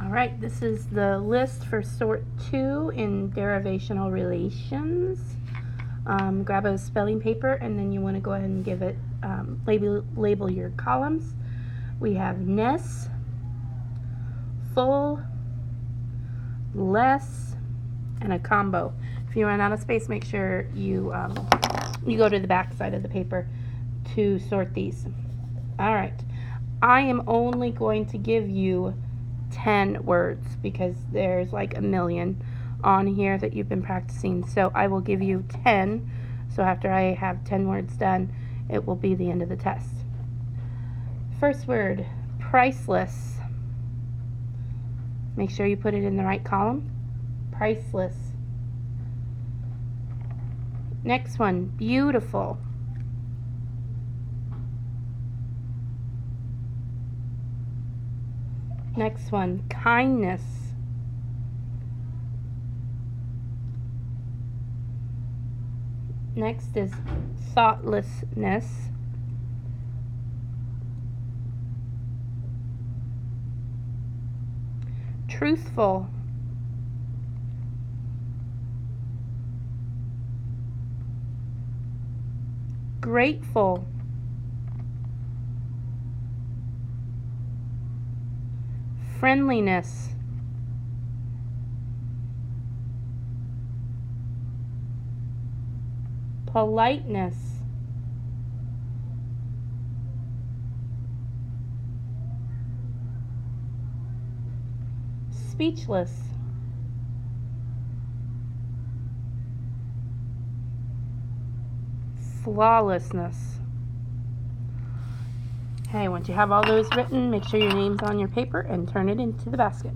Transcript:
All right, this is the list for sort 2 in derivational relations. Grab a spelling paper and then you want to go ahead and give it, label your columns. We have ness, full, less, and a combo. If you run out of space, make sure you go to the back side of the paper to sort these. All right, I am only going to give you 10 words because there's like a million on here that you've been practicing. So I will give you 10. So after I have 10 words done, it will be the end of the test. First word, priceless. Make sure you put it in the right column. Priceless. Next one, beautiful. Next one, kindness. Next is thoughtlessness. Truthful. Grateful. Friendliness. Politeness. Speechless. Flawlessness. Okay, once you have all those written, make sure your name's on your paper and turn it into the basket.